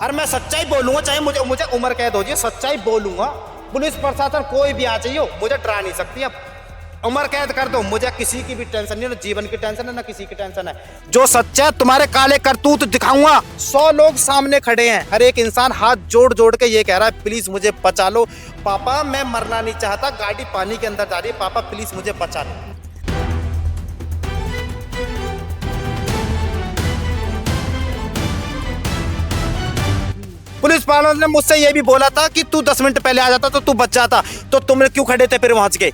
और मैं सच्चाई बोलूंगा, चाहे मुझे मुझे उम्र कैद हो जाए, सच्चाई बोलूंगा। पुलिस प्रशासन कोई भी आ चाहिए हो, मुझे डरा नहीं सकती। अब उम्र कैद कर दो, मुझे किसी की भी टेंशन नहीं है, ना जीवन की टेंशन है ना किसी की टेंशन है। जो सच्चा है तुम्हारे काले करतूत दिखाऊंगा। 100 लोग सामने खड़े हैं, हर एक इंसान हाथ जोड़ जोड़ के ये कह रहा है प्लीज मुझे बचा लो पापा, मैं मरना नहीं चाहता, गाड़ी पानी के अंदर जा रही है, पापा प्लीज मुझे बचा लो। पुलिस वालों ने मुझसे ये भी बोला था कि तू 10 मिनट पहले आ जाता तो तू बच जाता, तो तुमने क्यों खड़े थे फिर वहां के?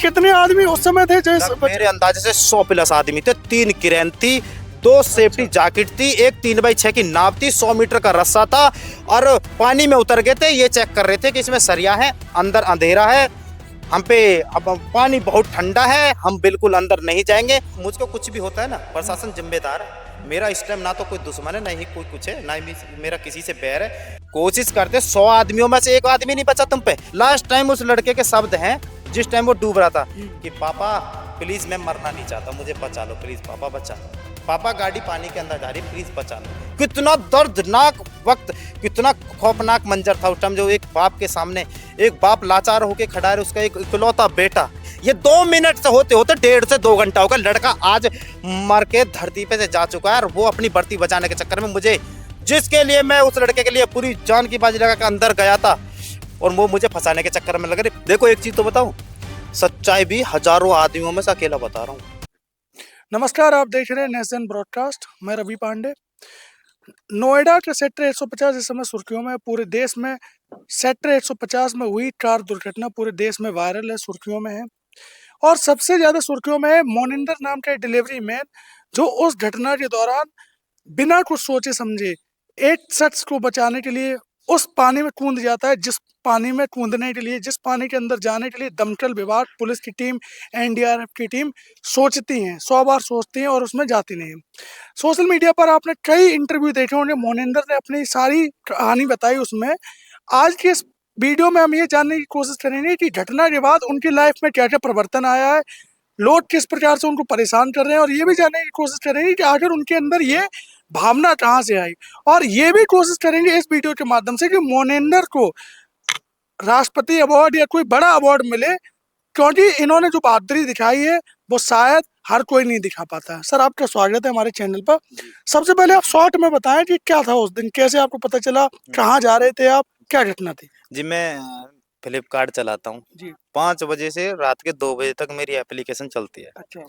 कितने आदमी उस समय थे? जैसे मेरे अंदाजे से 100 प्लस आदमी थे, 3 क्रेन थी, 2 सेफ्टी जैकेट थी, एक 3x6 की नाव थी, 100 मीटर का रास्ता था और पानी में उतर गए थे। ये चेक कर रहे थे कि इसमें सरिया है, अंदर अंधेरा है, हम पे अब पानी बहुत ठंडा है, हम बिल्कुल अंदर नहीं जाएंगे। मुझको कुछ भी होता है ना, प्रशासन जिम्मेदार है। मेरा इस टाइम ना तो कोई दुश्मन है, ना ही कोई कुछ है, ना ही मेरा किसी से बैर है। कोशिश करते 100 आदमियों में से एक आदमी नहीं बचा तुम पे। लास्ट टाइम उस लड़के के शब्द हैं जिस टाइम वो डूब रहा था कि पापा प्लीज मैं मरना नहीं चाहता, मुझे बचा लो प्लीज पापा, बचा लो पापा, गाड़ी पानी के अंदर जा रही प्लीज बचा लो। कितना दर्दनाक वक्त, कितना खौफनाक मंजर था उस टाइम, जो एक बाप के सामने एक बाप लाचार होके खड़ा है, उसका एक इकलौता बेटा। ये 2 मिनट से होते होते 1.5 से 2 घंटा होगा। लड़का आज मर के धरती पे से जा चुका है और वो अपनी वर्दी बचाने के चक्कर में मुझे, जिसके लिए मैं उस लड़के के लिए पूरी जान की बाजी लगा के अंदर गया था, और वो मुझे फंसाने के चक्कर में लग रही। देखो एक चीज तो बताऊं, सच्चाई भी हजारों आदमियों में से अकेला बता रहा हूँ। नमस्कार, आप देख रहे हैं नेशन ब्रॉडकास्ट। मैं रवि पांडे। नोएडा के सेक्टर 150 इस समय सुर्खियों में। पूरे देश में सेक्टर 150 में हुई कार दुर्घटना पूरे देश में वायरल है, सुर्खियों में है। और सबसे ज्यादा सुर्खियों में है मोनिंदर नाम का डिलीवरी मैन, जो उस घटना के दौरान बिना कुछ सोचे समझे एक शख्स को बचाने के लिए उस पानी में कूद जाता है, जिस पानी में कूदने के लिए, जिस पानी के अंदर जाने के लिए दमकल विभाग, पुलिस की टीम, एनडीआरएफ की टीम सोचती हैं, 100 बार सोचती हैं और उसमें जाती नहीं है। सोशल मीडिया पर आपने कई इंटरव्यू देखे होंगे, मोनिंदर ने अपनी सारी कहानी बताई उसमें। आज की इस वीडियो में हम ये जानने की कोशिश करेंगे कि घटना के बाद उनकी लाइफ में क्या क्या परिवर्तन आया है, लोग किस प्रकार से उनको परेशान कर रहे हैं, और ये भी जानने की कोशिश करेंगे कि आखिर उनके अंदर ये भावना कहाँ से आई। और ये भी कोशिश करेंगे इस वीडियो के माध्यम से कि मोनिंदर को राष्ट्रपति अवार्ड या कोई बड़ा अवार्ड मिले, क्योंकि इन्होंने जो बहादुरी दिखाई है वो शायद हर कोई नहीं दिखा पाता है। सर, आपका स्वागत है हमारे चैनल पर। सबसे पहले आप शॉर्ट में बताएं कि क्या था उस दिन, कैसे आपको पता चला, कहाँ जा रहे थे आप, क्या घटना थी? जी मैं फ्लिपकार्ट चलाता हूँ जी। 5 बजे से रात के 2 बजे तक मेरी एप्लीकेशन चलती है। अच्छा।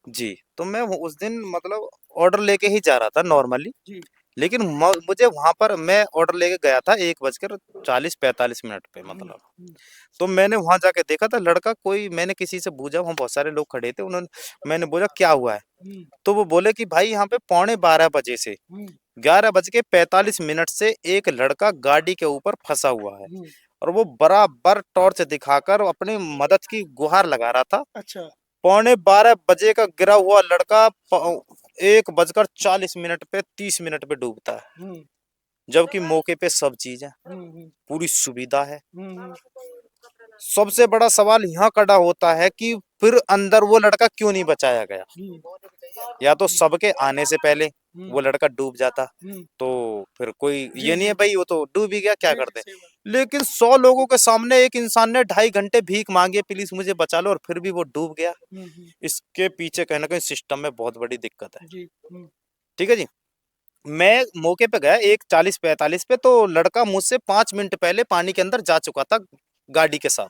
जी, तो मैं उस दिन मतलब ऑर्डर लेके ही जा रहा था नॉर्मली, जी। लेकिन मुझे वहां पर मैं ऑर्डर लेके गया था 1:40-45 पे मतलब। तो मैंने वहां जाके देखा था लड़का, कोई मैंने किसी से पूछा, वहाँ बहुत सारे लोग खड़े थे, उन्होंने, मैंने बोला क्या हुआ है, तो वो बोले कि भाई यहाँ पे 11:15 से 11:45 से एक लड़का गाड़ी के ऊपर फंसा हुआ है, और वो बराबर टॉर्च दिखाकर अपनी मदद की गुहार लगा रहा था। अच्छा। 11:15 का गिरा हुआ लड़का 1:40 पे 30 मिनट पे डूबता है, जबकि मौके पे सब चीज है, पूरी सुविधा है। सबसे बड़ा सवाल यहाँ खड़ा होता है कि फिर अंदर वो लड़का क्यों नहीं बचाया गया? या तो सबके आने से पहले वो लड़का डूब जाता, तो फिर कोई ये नहीं है भाई वो तो डूब ही गया, क्या करते। लेकिन 100 लोगों के सामने एक इंसान ने 2.5 घंटे भीख मांगी है, प्लीज मुझे बचा लो, और फिर भी वो डूब गया। इसके पीछे कहीं ना कहीं सिस्टम में बहुत बड़ी दिक्कत है। ठीक है जी, मैं मौके पे गया 1:40-45 पे, तो लड़का मुझसे 5 मिनट पहले पानी के अंदर जा चुका था गाड़ी के साथ।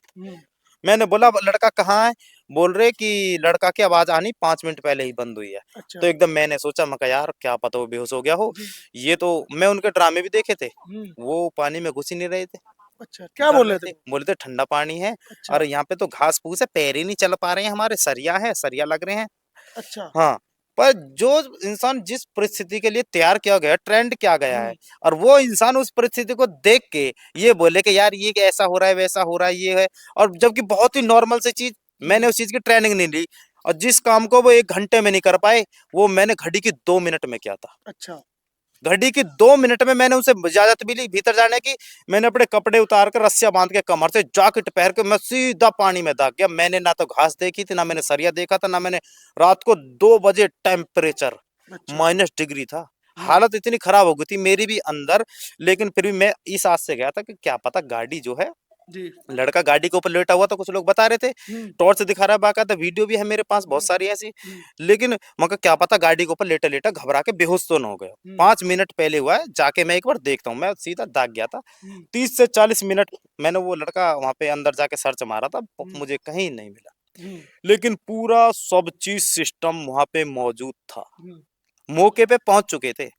मैंने बोला लड़का कहाँ है? बोल रहे कि लड़का की आवाज आनी 5 मिनट पहले ही बंद हुई है। अच्छा। तो एकदम मैंने सोचा, मैं कहा यार क्या पता वो बेहोश हो गया हो। ये तो मैं उनके ड्रामे भी देखे थे, वो पानी में घुस ही नहीं रहे थे। अच्छा, क्या बोल रहे थे? बोले थे ठंडा पानी है, अच्छा। और यहाँ पे तो घास फूस है, पैर ही नहीं चल पा रहे हैं हमारे, सरिया है, सरिया लग रहे हैं। अच्छा। हाँ, पर जो इंसान जिस परिस्थिति के लिए तैयार किया गया, ट्रेंड किया गया है, और वो इंसान उस परिस्थिति को देख के ये बोले कि यार ये ऐसा हो रहा है, वैसा हो रहा है, ये है, और जबकि बहुत ही नॉर्मल सी चीज, मैंने उस चीज की ट्रेनिंग नहीं ली, और जिस काम को वो 1 घंटे में नहीं कर पाए, वो मैंने घड़ी की 2 मिनट में किया था। अच्छा। घड़ी की 2 मिनट में मैंने उनसे इजाजत भी ली भीतर जाने की। मैंने अपने कपड़े उतार कर रस्सियां बांध के कमर से जैकेट पहन के मैं सीधा पानी में दाग गया। मैंने ना तो घास देखी थी, ना मैंने सरिया देखा था, ना मैंने रात को 2 बजे टेम्परेचर -डिग्री था। हालत इतनी खराब हो गई थी मेरी भी अंदर, लेकिन फिर भी मैं इस आस से गया था कि क्या पता गाड़ी जो है, जी। लड़का गाड़ी के ऊपर लेटा हुआ था, कुछ लोग बता रहे थे, टॉर्च दिखा रहा है, बाकायदा वीडियो भी है मेरे पास बहुत सारी ऐसी। लेकिन मगर क्या पता गाड़ी के ऊपर लेटा लेटा घबरा के बेहोश तो ना हो गया। 5 मिनट पहले हुआ है, जाके मैं एक बार देखता हूँ। मैं सीधा दाग गया था। 30 से 40 मिनट मैंने वो लड़का वहां पे अंदर जाके सर्च मारा था, मुझे कहीं नहीं मिला। लेकिन पूरा सब चीज सिस्टम वहां पे मौजूद था, मौके पे पहुंच चुके थे।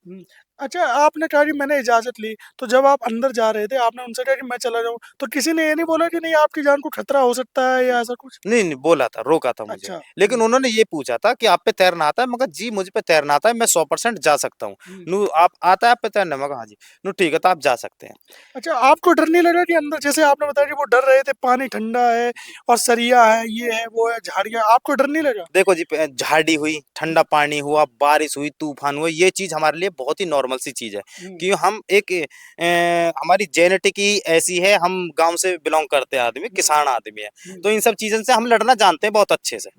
अच्छा, आपने कहा कि मैंने इजाजत ली, तो जब आप अंदर जा रहे थे आपने उनसे कहा कि मैं चला जाऊं, तो किसी ने ये नहीं बोला कि नहीं आपकी जान को खतरा हो सकता है या ऐसा कुछ? नहीं, नहीं बोला था, रोका था मुझे। अच्छा। लेकिन उन्होंने ये पूछा था कि आप पे तैरना आता है? मैं कहा जी मुझे पे तैरना आता है, मैं 100% जा सकता हूँ। नु आप आता है आप पे तैरना? मैं कहा हाँ जी। नु ठीक है तो आप जा सकते हैं। अच्छा, आपको डर नहीं लगा कि अंदर, जैसे आपने बताया कि वो डर रहे थे, पानी ठंडा है और सरिया है, ये है, वो है, झाड़ियाँ, आपको डर नहीं लगा? देखो जी झाड़ी हुई, ठंडा पानी हुआ, बारिश हुई, तूफान हुआ, ये चीज हमारे लिए बहुत ही नॉर्मल सी चीज है। कि हम एक हमारी जेनेटिक ही ऐसी है, हम गांव से बिलोंग करते हैं, आदमी किसान आदमी है, तो इन सब चीजों से हम लड़ना जानते हैं बहुत अच्छे से।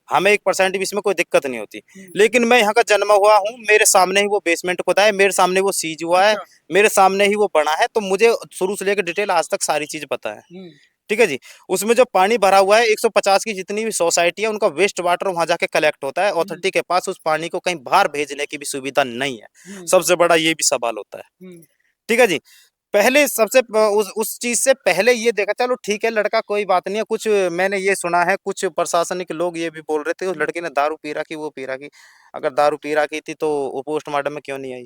हमें 1% भी इसमें कोई दिक्कत नहीं होती। लेकिन मैं यहाँ का जन्मा हुआ हूँ, मेरे सामने ही वो बेसमेंट खुदा है, मेरे सामने वो सीज हुआ है, मेरे सामने ही वो बना है, तो मुझे शुरू से लेकर डिटेल आज तक सारी चीज पता है। ठीक है जी। उसमें जो पानी भरा हुआ है, 150 की जितनी भी सोसाइटी है, उनका वेस्ट वाटर वहां जाके कलेक्ट होता है। अथॉरिटी के पास उस पानी को कहीं बाहर भेजने की भी सुविधा नहीं है। सबसे बड़ा ये भी सवाल होता है। ठीक है जी। पहले सबसे उस चीज से पहले ये देखा, चलो ठीक है लड़का कोई बात नहीं है। कुछ मैंने ये सुना है, कुछ प्रशासनिक लोग ये भी बोल रहे थे उस लड़के ने दारू पी रखी, वो पी रखी। अगर दारू पी रखी थी तो वो पोस्टमार्टम में क्यों नहीं आई?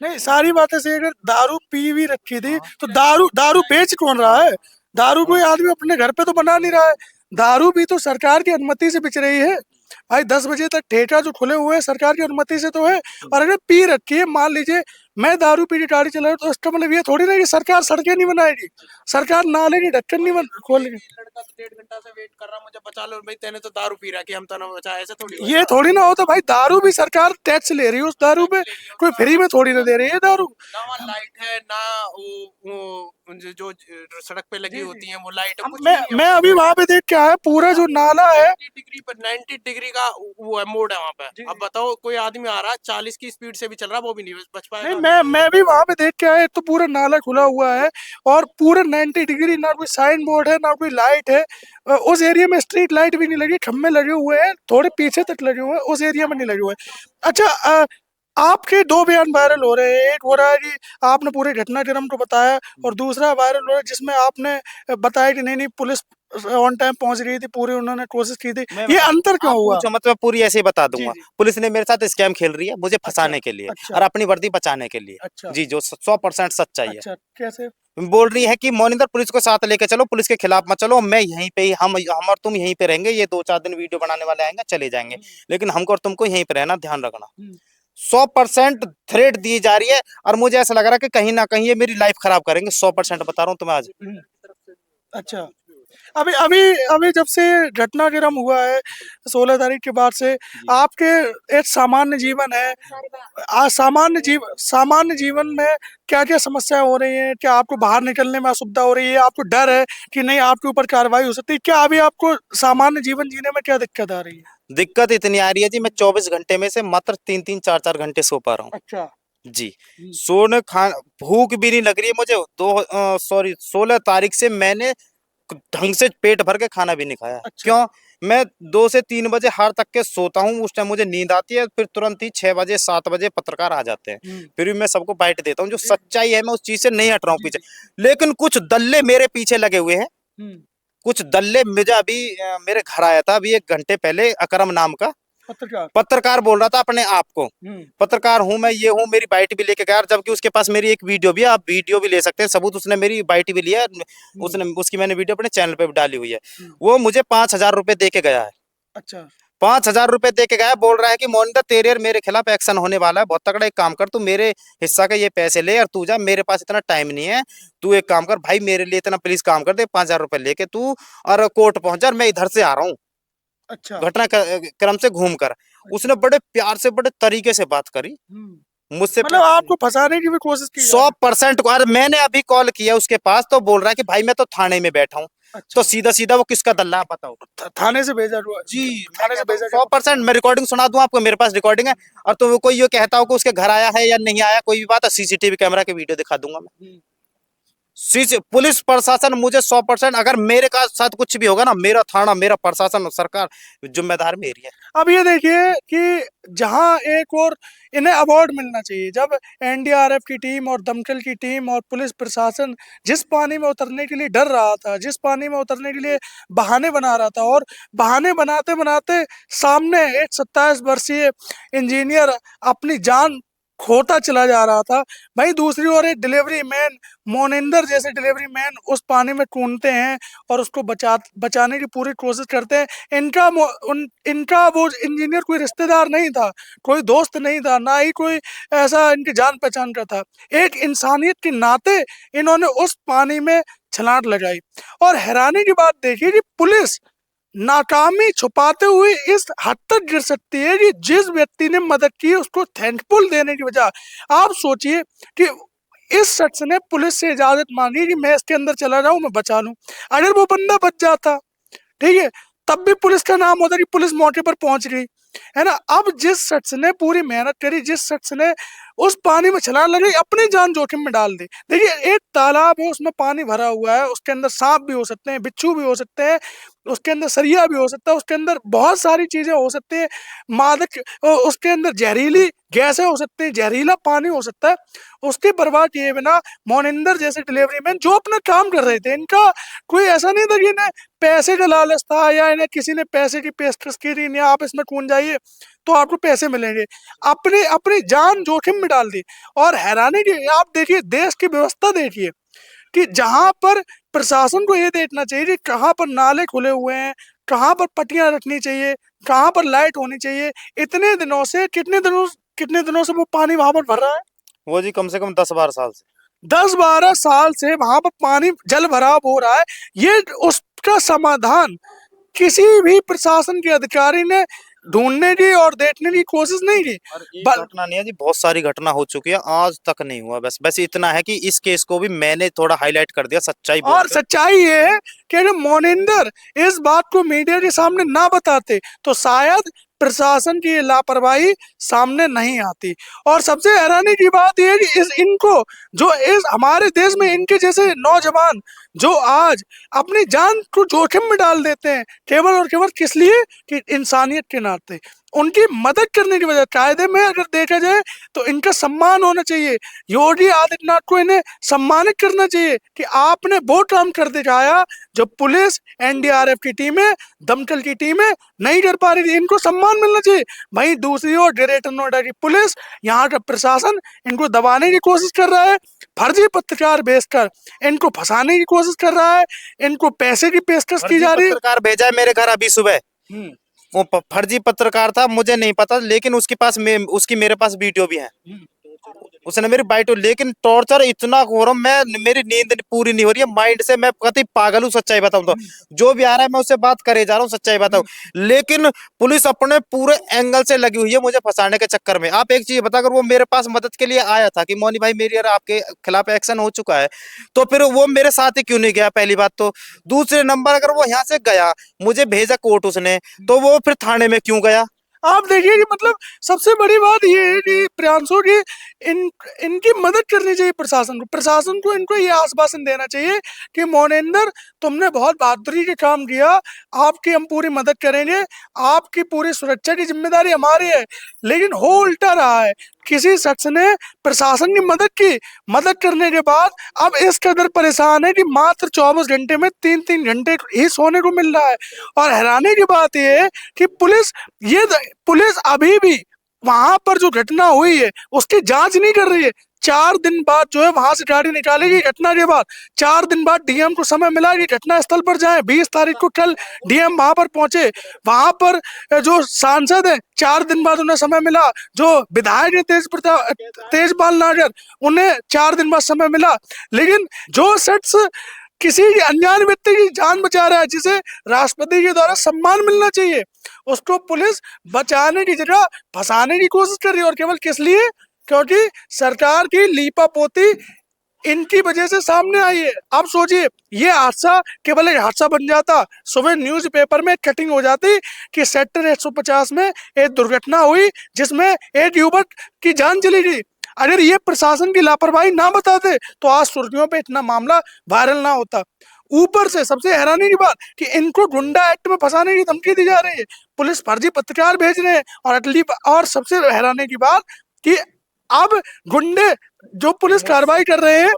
नहीं, सारी बातें सही, अगर दारू पी भी रखी थी तो दारू दारू बेच कौन रहा है? दारू कोई आदमी अपने घर पे तो बना नहीं रहा है। दारू भी तो सरकार की अनुमति से बिक रही है भाई। 10 बजे तक ठेका जो खुले हुए हैं सरकार की अनुमति से तो है। और अगर पी रखी है, मान लीजिए मैं दारू पी के गाड़ी चला रहा हूं, तो इसका मतलब ये थोड़ी ना कि सरकार सड़कें नहीं बनाएगी, सरकार नाले की ढक्कन नहीं खोलेगी। लड़का तो 1.5 घंटा से वेट कर रहा, मुझे बचा लो भाई, तेने तो दारू पी रहा कि हम तो ना बचा, ऐसा थोड़ी ये थोड़ी ना होता भाई, दारू भी सरकार टैक्स ले रही है उस दारू पे, कोई फ्री में थोड़ी ना दे रही है दारू। ना वहाँ लाइट है ना वो जो सड़क पे लगी होती है वो लाइट है, कुछ नहीं है। मैं अभी वहां पे देख के आया, पूरा जो नाला है 90 डिग्री का वो है, मोड़ है वहाँ पे। अब बताओ कोई आदमी आ रहा है 40 की स्पीड से भी चल रहा, वो भी नहीं बच नहीं, पाएगा। मैं भी वहां पे देख के आया, तो पूरा नाला खुला हुआ है और पूरा 90 डिग्री, ना कोई साइन बोर्ड है ना कोई लाइट है। उस एरिया में स्ट्रीट लाइट भी नहीं लगी, खम्भे लगे हुए हैं थोड़े पीछे तक लगे हुए हैं, उस एरिया में नहीं लगे हुए हैं। अच्छा, आपके दो बयान वायरल हो रहे हैं, एक हो रहा है कि आपने पूरे घटनाक्रम को बताया, और दूसरा वायरल हो रहा है जिसमें आपने बताया कि नहीं नहीं पुलिस ऑन टाइम पहुंच गई थी, पूरी उन्होंने कोशिश की थी। ये अंतर क्यों हुआ? पूछो मत, मैं पूरी ऐसे ही बता जी दूंगा। जी। पुलिस ने मेरे साथ स्कैम खेल रही है, मुझे फंसाने के लिए अच्छा और अपनी वर्दी बचाने के लिए। अच्छा जी, जो 100% सच्चाई है। अच्छा, कैसे? बोल रही है कि मोनिंदर पुलिस को साथ लेके चलो, पुलिस के खिलाफ मत चलो, मैं यहीं पे ही हम और तुम यहीं पे रहेंगे, ये 2-4 दिन वीडियो बनाने वाले आएंगे चले जाएंगे, लेकिन हमको और तुमको यहीं पे रहना, ध्यान रखना। 100% थ्रेट दी जा रही है और मुझे ऐसा लग रहा है कि कहीं ना कहीं ये मेरी लाइफ खराब करेंगे। 100% बता रहा हूँ तुम्हें आज। अच्छा, अभी अभी अभी जब से घटनाक्रम हुआ है 16 तारीख के बाद से, आपके एक सामान्य जीवन है, सामान्य जीवन में क्या क्या समस्याएं हो रही हैं? क्या आपको बाहर निकलने में असुविधा हो रही है? आपको डर है कि नहीं आपके ऊपर कार्रवाई हो सकती है? क्या अभी आपको सामान्य जीवन जीने में क्या दिक्कत आ रही है? दिक्कत इतनी आ रही है जी, मैं 24 घंटे में से मात्र 3-3 4-4 घंटे सो पा रहा हूँ। अच्छा। जी। सोने खा भूख भी नहीं लग रही है मुझे। 16 तारीख से मैंने ढंग से पेट भर के खाना भी नहीं खाया। अच्छा। क्यों? मैं 2 से 3 बजे हार तक के सोता हूँ, उस टाइम मुझे नींद आती है, फिर तुरंत ही 6 बजे 7 बजे पत्रकार आ जाते हैं। फिर भी मैं सबको बाइट देता हूँ, जो सच्चाई है मैं उस चीज से नहीं हट रहा हूँ पीछे। लेकिन कुछ दल्ले मेरे पीछे लगे हुए हैं। कुछ दल्ले मुझे अभी मेरे घर आया था अभी 1 घंटे पहले, अकरम नाम का पत्रकार बोल रहा था अपने आप को, पत्रकार हूं मैं, ये हूं, मेरी बाइट भी लेके गया, जबकि उसके पास मेरी एक वीडियो भी है, आप वीडियो भी ले सकते हैं सबूत, उसने मेरी बाइट भी लिया, उसने उसकी मैंने वीडियो अपने चैनल पे भी डाली हुई है। वो मुझे 5,000 रुपए दे के गया है। अच्छा। 5,000 रुपए दे के गया, बोल रहा है कि मोनिंदर तेरे और मेरे खिलाफ एक्शन होने वाला है, बहुत तगड़ा, एक काम कर तू मेरे हिस्सा के ये पैसे ले और तू जा, मेरे पास इतना टाइम नहीं है, तू एक काम कर भाई मेरे लिए इतना प्लीज काम कर दे, 5,000 रुपए लेके तू और कोर्ट पहुंच जा, मैं इधर से आ रहा हूँ अच्छा। घटना क्रम से घूम कर। उसने बड़े प्यार से बड़े तरीके से बात करी, मुझसे मतलब आपको फंसाने की भी कोशिश की जा रही 100% को। अरे मैंने अभी कॉल किया उसके पास तो बोल रहा है कि भाई मैं तो थाने में बैठा हूँ। है? तो अच्छा, सीधा सीधा वो किसका दल्ला है बताओ। थाने से भेजा हुआ जी, थाने से भेजा 100% मैं रिकॉर्डिंग सुना दूं आपको, मेरे पास रिकॉर्डिंग है। और तो कोई ये कहता हो कि उसके घर आया है या नहीं आया, कोई भी बात है, सीसीटीवी कैमरा के वीडियो दिखा दूंगा मैं। हम्म। पुलिस प्रशासन मुझे 100%, अगर मेरे का साथ कुछ भी होगा ना, मेरा थाना, मेरा प्रशासन, सरकार जिम्मेदार मेरी है। अब ये देखिए कि जहां एक और इन्हें अवार्ड मिलना चाहिए, जब एनडीआरएफ की टीम और दमकल की टीम और पुलिस प्रशासन जिस पानी में उतरने के लिए डर रहा था, जिस पानी में उतरने के लिए बहाने बना रहा था, और बहाने बनाते बनाते सामने एक 27 वर्षीय इंजीनियर अपनी जान खोता चला जा रहा था, वहीं दूसरी ओर एक डिलीवरी मैन, मोनिंदर जैसे डिलीवरी मैन उस पानी में कूदते हैं और उसको बचाने की पूरी कोशिश करते हैं। इनका वो इंजीनियर कोई रिश्तेदार नहीं था, कोई दोस्त नहीं था, ना ही कोई ऐसा इनकी जान पहचान का था। एक इंसानियत के नाते इन्होंने उस पानी में छलांग लगाई। और हैरानी की बात देखिए कि पुलिस नाकामी छुपाते हुए इस हद तक गिर सकती है कि जिस व्यक्ति ने मदद की उसको थैंकफुल देने की बजाय, आप सोचिए कि इस शख्स ने पुलिस से इजाजत मांगी कि मैं इसके अंदर चला जाऊं, मैं बचा लूं। अगर वो बंदा बच जाता, ठीक है, तब भी पुलिस का नाम होता कि पुलिस मौके पर पहुंच गई, है ना। अब जिस शख्स ने पूरी मेहनत करी, जिस शख्स ने उस पानी में छलांग लगाई, अपनी जान जोखिम में डाल दी। देखिए एक तालाब है, उसमें पानी भरा हुआ है, उसके अंदर सांप भी हो सकते हैं, बिच्छू भी हो सकते हैं, उसके अंदर सरिया भी हो सकता है, उसके अंदर बहुत सारी चीजें हो सकती हैं, मादक, उसके अंदर जहरीली गैसें हो सकती हैं, जहरीला पानी हो सकता है। उसकी परवाह किए बिना मोनिंदर जैसे डिलीवरी मैन जो अपना काम कर रहे थे, इनका कोई ऐसा नहीं था कि इन्हें पैसे का लालच था या इन्हें किसी ने पैसे की पेशकश की थी, नहीं आप इसमें कूद जाइए तो आपको पैसे मिलेंगे, अपनी अपनी जान जोखिम में डाल दी। और हैरानी की आप देखिए, देश की व्यवस्था देखिए कि जहां पर प्रशासन को ये देखना चाहिए कि कहाँ पर नाले खुले हुए हैं, कहाँ पर पट्टियां रखनी चाहिए, कहाँ पर लाइट होनी चाहिए, इतने दिनों से कितने दिनों से वो पानी वहां पर भर रहा है। वो जी कम से कम 10-12 साल से। 10-12 साल से वहां पर पानी जल भराव हो रहा है। ये उसका समाधान किसी भी प्रशासन के अधिकारी ने ढूंढने की और देखने की कोशिश नहीं की। और एक घटना नहीं है जी, बहुत सारी घटना हो चुकी है, आज तक नहीं हुआ। बस इतना है कि इस केस को भी मैंने थोड़ा हाईलाइट कर दिया, सच्चाई बोल और सच्चाई ये है कि अगर मोनिंदर इस बात को मीडिया के सामने ना बताते तो शायद प्रशासन की ये लापरवाही सामने नहीं आती। और सबसे हैरानी की बात यह है कि इस हमारे देश में इनके जैसे नौजवान जो आज अपनी जान को जोखिम में डाल देते हैं, केवल और केवल किस लिए कि इंसानियत के नाते, उनकी मदद करने की वजह। कायदे में अगर देखा जाए तो इनका सम्मान होना चाहिए, योगी आदित्यनाथ को इन्हें सम्मानित करना चाहिए कि आपने वो काम कर दिखाया जो पुलिस, एनडीआरएफ की टीमें, दमकल की टीमें नहीं कर पा रही थी, इनको सम्मान मिलना चाहिए। वहीं दूसरी ओर ग्रेटर नोएडा की पुलिस, यहाँ का प्रशासन इनको दबाने की कोशिश कर रहा है, फर्जी पत्रकार भेजकर इनको फंसाने की कोशिश कर रहा है, इनको पैसे की पेशकश की जा रही है। पत्रकार भेजा है मेरे घर अभी सुबह, वो फर्जी पत्रकार था, मुझे नहीं पता, लेकिन उसकी मेरे पास वीडियो भी है। उसने मेरी बाइट, लेकिन टॉर्चर इतना हो रहा, मैं मेरी नींद पूरी नहीं हो रही है, माइंड से मैं कतई पागल हूँ। सच्चाई बताऊं तो जो भी आ रहा है मैं उससे बात करे जा रहा हूँ, सच्चाई बताऊं। लेकिन पुलिस अपने पूरे एंगल से लगी हुई है मुझे फंसाने के चक्कर में। आप एक चीज बता, अगर वो मेरे पास मदद के लिए आया था कि मोनी भाई मेरी यार आपके खिलाफ एक्शन हो चुका है, तो फिर वो मेरे साथ ही क्यों नहीं गया, पहली बात तो। दूसरे नंबर, अगर वो यहाँ से गया, मुझे भेजा कोर्ट उसने, तो वो फिर थाने में क्यों गया। आप देखिए कि मतलब सबसे बड़ी बात ये है कि प्रियांशु की इनकी मदद करनी चाहिए प्रशासन को इनको ये आश्वासन देना चाहिए कि मोनिंदर तुमने बहुत बहादुरी के काम किया, आपकी हम पूरी मदद करेंगे, आपकी पूरी सुरक्षा की जिम्मेदारी हमारी है। लेकिन हो उल्टा रहा है, किसी शख्स ने प्रशासन की मदद करने के बाद अब इस कदर परेशान है कि मात्र 24 घंटे में 3-3 घंटे ही सोने को मिल रहा है। और हैरानी की बात यह है कि पुलिस अभी भी वहां पर जो घटना हुई है उसकी जांच नहीं कर रही है। 4 दिन बाद जो है वहां से गाड़ी निकालेगी, घटना के बाद 4 दिन बाद डीएम को समय मिला कि घटना स्थल पर जाए। 20 तारीख को कल डीएम वहां पर पहुंचे, वहां पर जो सांसद है 4 दिन बाद उन्हें समय मिला, जो विधायक है तेजपाल नागर, उन्हें 4 दिन बाद समय मिला। लेकिन जो शख्स किसी अनजान व्यक्ति की जान बचा रहा है, जिसे राष्ट्रपति के द्वारा सम्मान मिलना चाहिए, उसको पुलिस बचाने की जगह फंसाने की कोशिश कर रही है। और केवल किस लिए क्योंकि सरकार की लीपापोती इनकी वजह से सामने आई है। आप सोचिए, ये हादसा केवल एक हादसा बन जाता, सुबह न्यूज पेपर में कटिंग हो जाती कि सेक्टर 150 में एक दुर्घटना हुई जिसमें एक युवक की जान चली गई। अगर ये प्रशासन की लापरवाही ना बताते तो आज सुर्खियों पे इतना मामला वायरल ना होता। ऊपर से सबसे हैरानी की बात कि इनको गुंडा एक्ट में फंसाने की धमकी दी जा रही है, पुलिस फर्जी पत्रकार भेज रहे हैं, और सबसे हैरानी की बात कि अब गुंडे जो पुलिस कार्रवाई कर रहे हैं।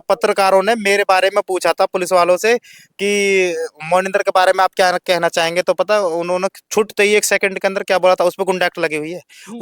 पत्रकारों ने मेरे बारे में पूछा था पुलिस वालों से कि मोनिंदर के बारे में आप क्या कहना चाहेंगे, तो पता उन्होंने छुटते ही 1 सेकंड के अंदर क्या बोला था, उस पर गुंडा एक्ट लगी हुई है।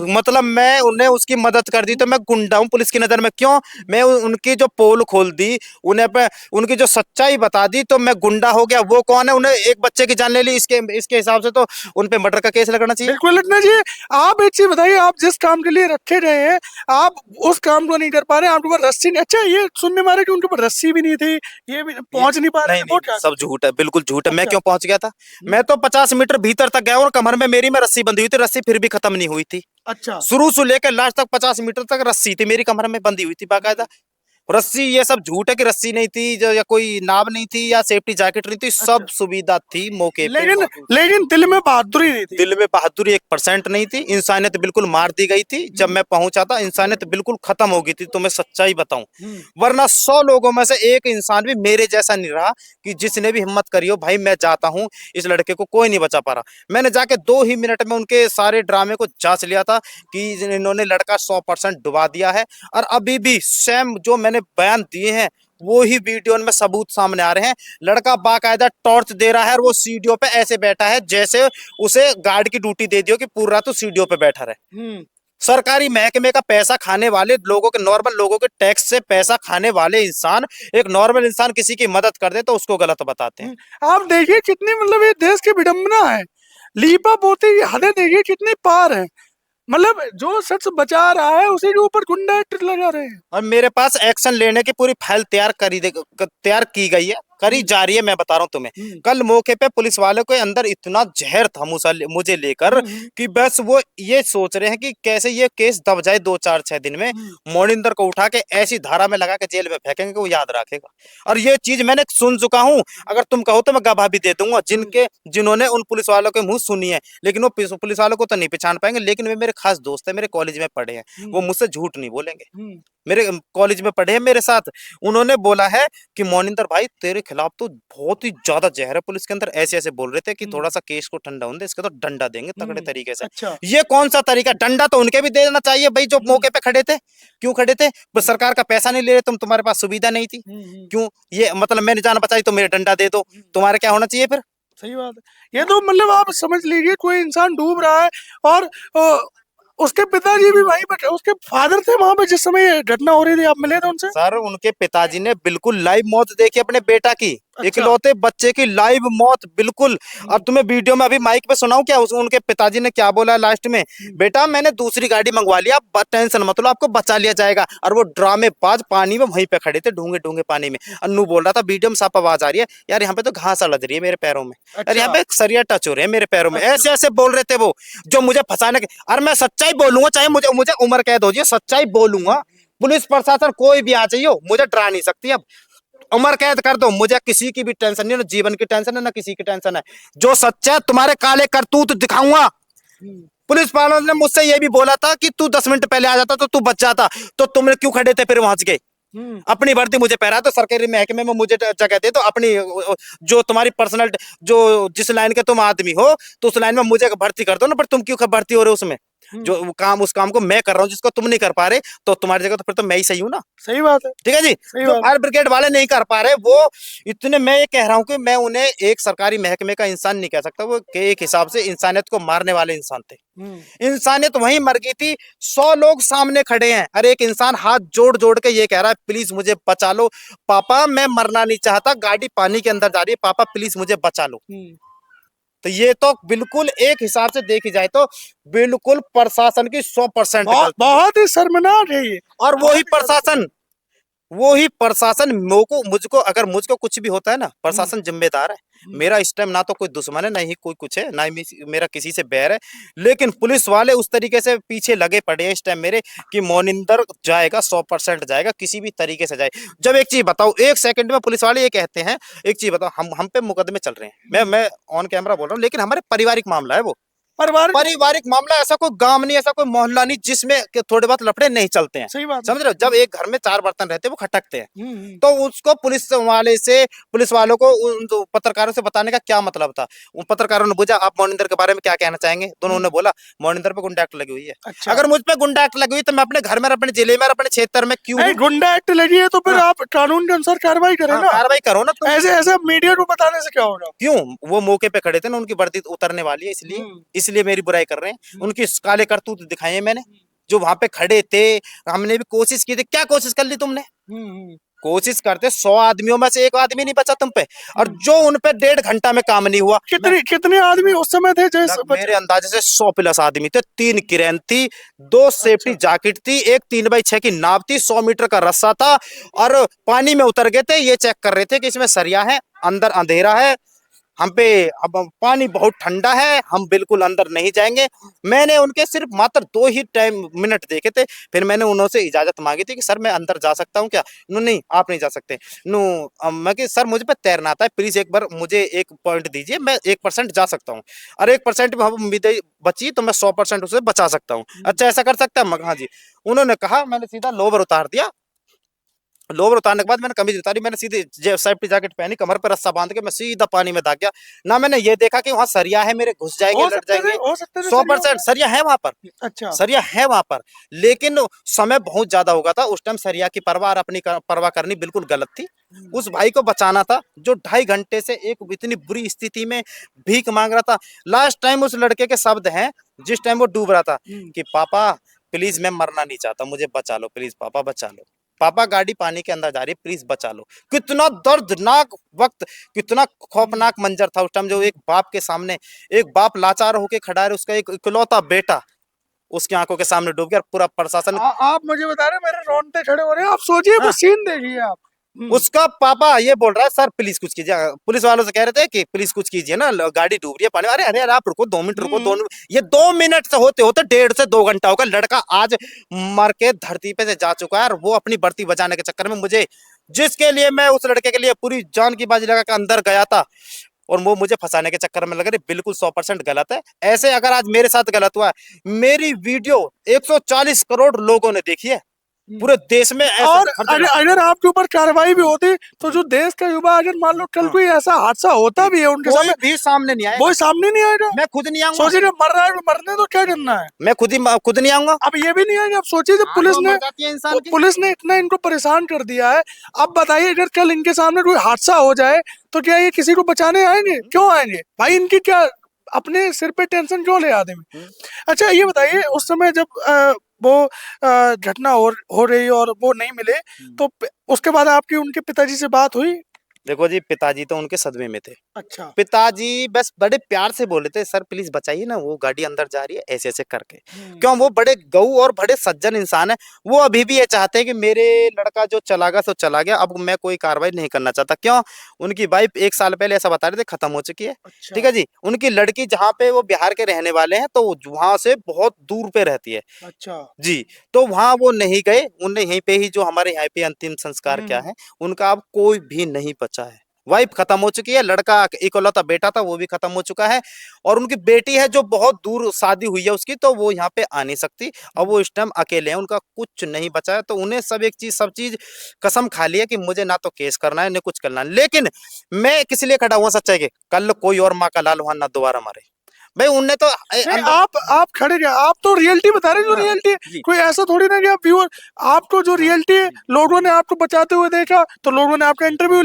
मतलब मैं उन्हें उसकी मदद कर दी तो मैं गुंडा हूं पुलिस की नजर में? क्यों? मैं उनकी जो पोल खोल दी, उन्हें पे उनकी जो सच्चाई बता दी तो मैं गुंडा हो गया? वो कौन है? उन्हें एक बच्चे की जान ले ली, इसके हिसाब से तो उन पे मर्डर का केस लगना चाहिए। बिल्कुल लगना चाहिए। आप एक चीज बताइए, आप जिस काम के लिए रखे गए हैं आप उस काम को नहीं कर पा रहे हैं, आपके पास रस्सी नहीं। अच्छा, ये सुनने में आ रहा है कि उनके पास रस्सी भी नहीं थी, ये भी पहुंच नहीं पा रहे थे, वो क्या? सब झूठ है, बिल्कुल झूठ है। मैं अच्छा। क्यों पहुंच गया था? मैं तो 50 मीटर भीतर तक गया और कमर में मेरी में रस्सी बंधी हुई थी, रस्सी फिर भी खत्म नहीं हुई थी। अच्छा, शुरू से लेकर लास्ट तक 50 मीटर तक रस्सी थी मेरी कमर में बंधी हुई थी बाकायदा। रस्सी, ये सब झूठ है कि रस्सी नहीं थी या कोई नाव नहीं थी या सेफ्टी जैकेट नहीं थी, सब सुविधा थी मौके पे लेकिन मौजूद। लेकिन दिल में बहादुरी नहीं थी। दिल में बहादुरी 1% नहीं थी, इंसानियत बिल्कुल मार दी गई थी। जब मैं पहुंचा था इंसानियत बिल्कुल खत्म हो गई थी, तो मैं सच्चाई बताऊं, वरना 100 लोगों में से एक इंसान भी मेरे जैसा नहीं रहा कि जिसने भी हिम्मत करी हो भाई मैं जाता हूं, इस लड़के को कोई नहीं बचा पा रहा। मैंने जाके 2 ही मिनट में उनके सारे ड्रामे को जांच लिया था कि इन्होंने लड़का 100% डुबा दिया है। और अभी भी सेम जो मैंने बयान दिए हैं वो ही वीडियो में सबूत सामने आ रहे हैं। लड़का बाकायदा टॉर्च दे रहा है और वो सीढ़ियों पे ऐसे बैठा है जैसे उसे गार्ड की ड्यूटी दे दियो कि पूरा तो सीढ़ियों पे बैठा रहे। सरकारी महकमे का पैसा खाने वाले लोगों के, नॉर्मल लोगों के टैक्स से पैसा खाने वाले इंसान, एक नॉर्मल इंसान किसी की मदद कर दे तो उसको गलत बताते हैं। आप देखिए कितनी, मतलब ये देश की विडंबना है। लीपा पोती की हदें देखिए कितनी पार है। मतलब जो सच बचा रहा है उसी के ऊपर गुंडा एक्ट लगा रहे हैं। और मेरे पास एक्शन लेने की पूरी फाइल तैयार की गई है, करी जा रही है। मैं बता रहा हूँ तुम्हें, कल मौके पे पुलिस वालों के अंदर इतना जहर था मुझे लेकर कि बस वो ये सोच रहे हैं कि कैसे ये केस दब जाए 2-4-6 दिन में। मोनिंदर को उठा के ऐसी धारा में लगा के जेल में फेंकेंगे, वो याद रखेगा। और ये चीज मैंने सुन चुका हूँ, अगर तुम कहो तो मैं गवाह भी दे दूंगा जिन्होंने उन पुलिस वालों के मुंह सुनी है। लेकिन वो पुलिस वालों को तो नहीं पहचान पाएंगे, लेकिन वे मेरे खास दोस्त है, मेरे कॉलेज में पढ़े हैं, वो मुझसे झूठ नहीं बोलेंगे। मेरे कॉलेज में पढ़े हैं मेरे साथ। उन्होंने बोला है कि मोनिंदर भाई तेरे खिलाफ तो बहुत ही ज्यादा जहर है पुलिस के अंदर। ऐसे ऐसे बोल रहे थे कि थोड़ा सा केस को ठंडा होने दे, इसका तो डंडा देंगे तगड़े तरीके से। अच्छा। ये कौन सा तरीका? डंडा तो उनके भी देना चाहिए भाई जो मौके पे खड़े थे। क्यों खड़े थे? बस सरकार का पैसा नहीं ले रहे तुम, तुम्हारे पास सुविधा नहीं थी। क्यों? ये मतलब मैंने जान बचाई तो मेरे डंडा दे दो, तुम्हारे क्या होना चाहिए फिर? सही बात है। ये तो मतलब आप समझ लीजिए कोई इंसान डूब रहा है और उसके पिताजी भी वहीं पर, उसके फादर थे वहां पे जिस समय ये घटना हो रही थी। आप मिले थे उनसे? सर उनके पिताजी ने बिल्कुल लाइव मौत देखी अपने बेटा की। अच्छा। इकलौते बच्चे की लाइव मौत बिल्कुल। और तुम्हें वीडियो में अभी माइक पे सुनाऊं क्या उनके पिताजी ने क्या बोला लास्ट में? बेटा मैंने दूसरी गाड़ी मंगवा लिया, टेंशन मत लो, आपको बचा लिया जाएगा। और वो ड्रामेबाज पानी में वहीं पे खड़े थे, ढूंगे ढूंगे पानी में। अन्नू बोल रहा था, वीडियो में साफ आवाज आ रही है, यार यहाँ पे तो घास लग रही है मेरे पैरों में, और यहाँ पे सरिया टच हो रहे हैं मेरे पैरों में। ऐसे ऐसे बोल रहे थे वो, जो मुझे फंसाने के। और मैं सच्चाई बोलूंगा, चाहे मुझे उम्र कैद हो जाए, सच्चाई बोलूंगा। पुलिस प्रशासन कोई भी आ जाइए, मुझे डरा नहीं सकती। अब उम्र कैद कर दो, मुझे किसी की भी टेंशन नहीं, ना जीवन की टेंशन है ना किसी की टेंशन है। जो सच्चा है तुम्हारे काले करतूत दिखाऊंगा। पुलिस वालों ने मुझसे ये भी बोला था कि तू 10 मिनट पहले आ जाता तो तू बच जाता, तो तुमने क्यों खड़े थे फिर पहुंच गए? अपनी वर्दी मुझे पहरा तो सरकारी महकमे में मुझे जगह दे, तो अपनी जो तुम्हारी पर्सनल जो जिस लाइन के तुम आदमी हो तो उस लाइन में मुझे भर्ती कर दो ना। पर तुम क्यों भर्ती हो रहे हो उसमें? जो उस काम को मैं कर रहा हूँ जिसको तुम नहीं कर पा रहे, तो तुम्हारी जगह तो फिर तो मैं ही सही हूँ ना। सही बात है। ठीक है जी। जो फायर ब्रिगेड वाले नहीं कर पा रहे वो इतने, मैं ये कह रहा हूँ कि मैं उन्हें एक सरकारी महकमे का इंसान नहीं कह सकता। वो एक हिसाब से इंसानियत को मारने वाले इंसान थे। इंसानियत वहीं मर गई थी। 100 लोग सामने खड़े हैं, हर एक इंसान हाथ जोड़ जोड़ के ये कह रहा है प्लीज मुझे बचा लो पापा, मैं मरना नहीं चाहता, गाड़ी पानी के अंदर जा रही है, पापा प्लीज मुझे बचा लो। तो ये तो बिल्कुल एक हिसाब से देखी जाए तो बिल्कुल प्रशासन की 100% बहुत ही शर्मनाक है ये। और वही प्रशासन वो ही प्रशासन मुझको अगर मुझको कुछ भी होता है ना, प्रशासन जिम्मेदार है। मेरा इस टाइम ना तो कोई दुश्मन है, ना ही कोई कुछ है, ना ही मेरा किसी से बैर है, लेकिन पुलिस वाले उस तरीके से पीछे लगे पड़े हैं इस टाइम मेरे कि मोनिंदर जाएगा, 100% जाएगा, किसी भी तरीके से जाए। जब एक चीज बताओ, 1 सेकंड में पुलिस वाले ये कहते हैं, एक चीज बताओ, हम पे मुकदमे चल रहे हैं, मैं ऑन कैमरा बोल रहा हूँ, लेकिन हमारे पारिवारिक मामला है वो, पारिवारिक मामला, ऐसा कोई गांव नहीं, ऐसा कोई मोहल्ला नहीं जिसमें थोड़े बहुत लफड़े नहीं चलते हैं। सही बात, समझ रहे हो, जब एक घर में 4 बर्तन रहते हैं वो खटकते हैं, तो तो उसको पुलिस वालों को उन पत्रकारों से बताने का क्या मतलब था। उन पत्रकारों ने पूछा आप मोनिंदर के बारे में क्या कहना चाहेंगे, दोनों ने बोला मोनिंदर पे गुंडा एक्ट लगी हुई है। अच्छा, अगर मुझ पे गुंडा एक्ट लगी हुई तो मैं अपने घर में, अपने जिले में, अपने क्षेत्र में क्यों हूं? गुंडा एक्ट लगी है तो फिर आप कानून के अनुसार कार्रवाई करें ना, कार्रवाई करो ना तुम। ऐसे ऐसे मीडिया को बताने से क्या होगा? क्यों? वो मौके पे खड़े थे ना, उनकी वर्दी उतरने वाली है, इसलिए मेरी बुराई कर रहे हैं। उनकी काले करतूत दिखाए मैंने, जो वहां पे खड़े थे। हमने भी कोशिश की थी, क्या कोशिश कर ली तुमने? कोशिश करते 100 आदमियों में से 1 आदमी नहीं बचा तुम पे, और जो उन पे 1.5 घंटा में काम नहीं हुआ। कितने आदमी उस समय थे? जैसे मेरे अंदाजे से 100+ आदमी थे, 3 क्रेन थी, 2 सेफ्टी जैकेट थी, एक 3x6 की नाव थी, 100 मीटर का रस्सा था, और पानी में उतर गए थे। ये चेक कर रहे थे कि इसमें सरिया है, अंदर अंधेरा है, हम पे अब पानी बहुत ठंडा है, हम बिल्कुल अंदर नहीं जाएंगे। मैंने उनके सिर्फ मात्र 2 ही मिनट देखे थे, फिर मैंने उनसे इजाजत मांगी थी कि सर मैं अंदर जा सकता हूँ क्या? नहीं, आप नहीं जा सकते। मैं कि सर मुझे पे तैरना आता है, प्लीज एक बार मुझे 1 पॉइंट दीजिए, मैं 1% जा सकता हूँ, और 1% में उम्मीदें बची तो मैं 100% उसे बचा सकता हूँ। अच्छा ऐसा कर सकता है? हाँ जी। उन्होंने कहा, मैंने सीधा लोवर उतार दिया। लोवर उतारने के बाद मैंने कमीज उतारी, मैंने सीधे सेफ्टी जैकेट पहनी, कमर पर रस्सा बांध के मैं सीधा पानी में दाग गया। ना मैंने ये देखा कि वहां सरिया है, मेरे घुस जाएंगे, लट जाएंगे। 100% सरिया है वहां पर। अच्छा, सरिया है वहां पर, लेकिन समय बहुत ज्यादा हो गया था उस टाइम। सरिया की परवाह और अपनी परवाह करनी बिल्कुल गलत थी। उस भाई को बचाना था जो 2.5 घंटे से एक इतनी बुरी स्थिति में भीख मांग रहा था। लास्ट टाइम उस लड़के के शब्द हैं, जिस टाइम वो डूब रहा था, कि पापा प्लीज मैं मरना नहीं चाहता, मुझे बचा लो प्लीज, पापा बचा लो, पापा गाड़ी पानी के अंदर जा रही है, प्लीज बचा लो। कितना दर्दनाक वक्त, कितना खौफनाक मंजर था उस टाइम, जो एक बाप के सामने, एक बाप लाचार होके खड़ा है, उसका एक इकलौता बेटा उसकी आंखों के सामने डूब गया, पूरा प्रशासन। आप मुझे बता रहे मेरे रोंगटे खड़े हो रहे हैं, आप सोचिए वो सीन देखिए आप। उसका पापा ये बोल रहा है सर प्लीज कुछ कीजिए। पुलिस वालों से कह रहे थे कि प्लीज कुछ कीजिए ना, गाड़ी डूब रही है पानी। अरे अरे अरे आप रुको 2 मिनट, रुको 2 मिनट। ये 2 मिनट से होते होते 1.5 से 2 घंटा होगा। लड़का आज मर के धरती पे से जा चुका है, और वो अपनी बर्ती बचाने के चक्कर में मुझे, जिसके लिए मैं उस लड़के के लिए पूरी जान की बाजी लगा के अंदर गया था, और वो मुझे फंसाने के चक्कर में लग रही, बिल्कुल 100% गलत है। ऐसे अगर आज मेरे साथ गलत हुआ है, मेरी वीडियो 140 करोड़ लोगों ने देखी है पूरे देश में। और अगर आपके ऊपर कार्रवाई भी होती तो जो देश का युवा, अगर मान लो कल कोई ऐसा हादसा होता भी है उनके सामने, भी सामने नहीं आएगा, वो सामने नहीं आएगा। मैं खुद नहीं आऊंगा। सोचिए जब मर रहा है तो मरने तो क्या करना है, मैं खुद नहीं आऊंगा। अब ये भी नहीं आएगा। अब सोचिए जब पुलिस ने इतना इनको परेशान कर दिया है, अब बताइए अगर कल इनके सामने कोई हादसा हो जाए तो क्या ये किसी को बचाने आएंगे? क्यों आएंगे भाई? इनकी क्या अपने सिर पे टेंशन क्यों ले आदमी? अच्छा ये बताइए, उस समय जब वो घटना हो रही और वो नहीं मिले, तो उसके बाद आपकी उनके पिताजी से बात हुई? देखो जी, पिताजी तो उनके सदमे में थे। अच्छा, पिताजी बस बड़े प्यार से बोले थे, सर प्लीज बचाइए ना, वो गाड़ी अंदर जा रही है, ऐसे ऐसे करके। क्यों? वो बड़े गऊ और बड़े सज्जन इंसान है। वो अभी भी ये चाहते हैं कि मेरे लड़का जो चला गया सो चला गया, अब मैं कोई कार्रवाई नहीं करना चाहता। क्यों? उनकी वाइफ 1 साल पहले ऐसा बता रहे थे खत्म हो चुकी है। अच्छा, ठीक है जी। उनकी लड़की जहाँ पे, वो बिहार के रहने वाले हैं, तो वहां से बहुत दूर पे रहती है अच्छा, जी। तो वहां वो नहीं गए, उन्हें यहीं पे ही, जो हमारे यहाँ पे अंतिम संस्कार क्या है उनका, अब कोई भी नहीं बचा है। वाइफ खत्म हो चुकी है, लड़का इकलौता बेटा था वो भी खत्म हो चुका है, और उनकी बेटी है जो बहुत दूर शादी हुई है उसकी, तो वो यहाँ पे आ नहीं सकती। अब वो इस टाइम अकेले हैं, उनका कुछ नहीं बचा है। तो उन्हें सब चीज कसम खा ली है कि मुझे ना तो केस करना है ना कुछ करना है। लेकिन मैं किस लिए खड़ा हुआ सच्चाई के, कल कोई और माँ का लाल वहां ना दोबारा मारे भाई। उनने तो आप खड़े गए, आप तो रियलिटी बता रहे हैं, जो रियलिटी है। कोई ऐसा थोड़ी ना कि आप व्यूअर, आपको जो रियलिटी है, लोगों ने आपको बचाते हुए देखा तो लोगों ने आपका इंटरव्यू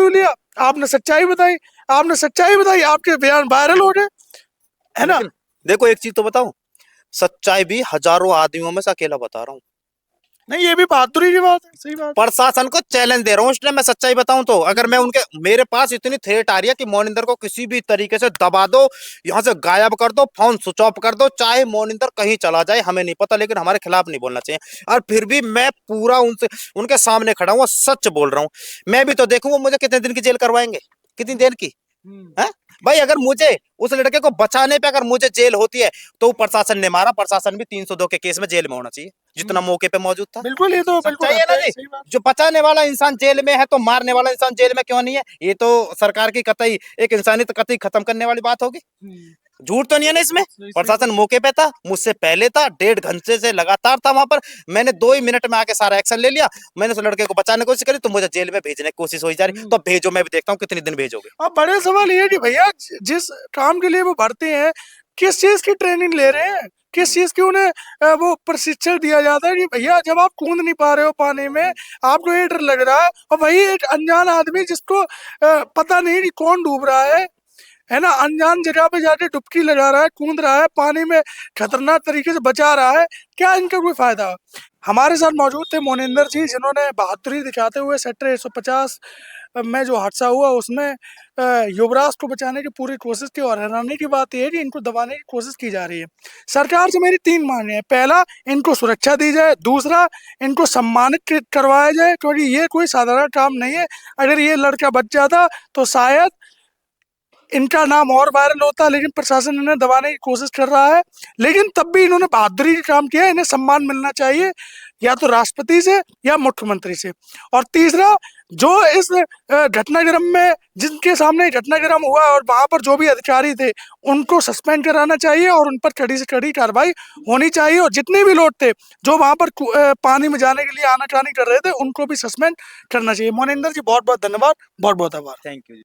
लिया, आपने सच्चाई बताई, आपके बयान वायरल हो गए, है ना? देखो एक चीज तो बताओ, सच्चाई भी हजारों आदमियों में से अकेला बता रहा हूँ। नहीं, ये भी बहादुरी की बात है, सही बात है। प्रशासन को चैलेंज दे रहा हूँ, इसलिए मैं सच्चाई बताऊं तो अगर मैं उनके मेरे पास इतनी थ्रेट आ रही है कि मोनिंदर को किसी भी तरीके से दबा दो, यहाँ से गायब कर दो, फोन स्विच ऑफ कर दो, चाहे मोनिंदर कहीं चला जाए हमें नहीं पता, लेकिन हमारे खिलाफ नहीं बोलना चाहिए। और फिर भी मैं पूरा उनसे उनके सामने खड़ा हूँ और सच बोल रहा हूँ। मैं भी तो देखूंगा मुझे कितने दिन की जेल करवाएंगे, कितनी देर की है भाई। अगर मुझे उस लड़के को बचाने पे अगर मुझे जेल होती है तो प्रशासन ने मारा, प्रशासन भी 302 के केस में जेल में होना चाहिए जितना मौके पे मौजूद था। बिल्कुल, ये तो बिल्कुल सच्चाई है ना है, जी। सही बात। जो बचाने वाला इंसान जेल में है तो मारने वाला इंसान जेल में क्यों नहीं है? ये तो सरकार की कतई एक इंसानियत कतई खत्म करने वाली बात होगी। झूठ तो नहीं है ना इसमें। प्रशासन मौके पे था, मुझसे पहले था, 1.5 घंटे से लगातार था वहां पर। मैंने 2 ही मिनट में आके सारा एक्शन ले लिया। मैंने उस लड़के को बचाने की कोशिश करी तो मुझे जेल में भेजने की कोशिश हो जा रही। तो भेजो, मैं भी देखता हूँ कितने दिन भेजोगे। अब बड़े सवाल ये है कि भैया जिस काम के लिए वो भर्ती हैं, किस चीज की ट्रेनिंग ले रहे हैं, किस चीज की उन्हें वो प्रशिक्षण दिया जाता है कि भैया जब आप कूद नहीं पा रहे हो पानी में, आपको ये डर लग रहा है, और वही एक अनजान आदमी जिसको पता नहीं कि कौन डूब रहा है ना, अनजान जगह पे जाके डुबकी लगा रहा है, कूद रहा है, पानी में खतरनाक तरीके से बचा रहा है, क्या इनका कोई फायदा? हमारे साथ मौजूद थे मोनिंदर जी, जिन्होंने बहादुरी दिखाते हुए सेक्टर 150 में जो हादसा हुआ उसमें युवराज को बचाने की पूरी कोशिश की। और हैरानी की बात यह है कि इनको दबाने की कोशिश की जा रही है। सरकार से मेरी 3 मांगे हैं। पहला, इनको सुरक्षा दी जाए। दूसरा, इनको सम्मानित करवाया जाए, क्योंकि ये कोई साधारण काम नहीं है। अगर ये लड़का बच जाता तो शायद इनका नाम और वायरल होता, लेकिन प्रशासन इन्हें दबाने की कोशिश कर रहा है। लेकिन तब भी इन्होंने बहादुरी का काम किया, इन्हें सम्मान मिलना चाहिए, या तो राष्ट्रपति से या मुख्यमंत्री से। और तीसरा, जो इस घटनाक्रम में जिनके सामने घटनाक्रम हुआ और वहां पर जो भी अधिकारी थे उनको सस्पेंड कराना चाहिए और उन पर कड़ी से कड़ी कार्रवाई होनी चाहिए। और जितने भी लोग थे जो वहां पर पानी में जाने के लिए आनाकानी कर रहे थे उनको भी सस्पेंड करना चाहिए। मोनिंदर जी, बहुत बहुत धन्यवाद, बहुत बहुत आभार। Thank you.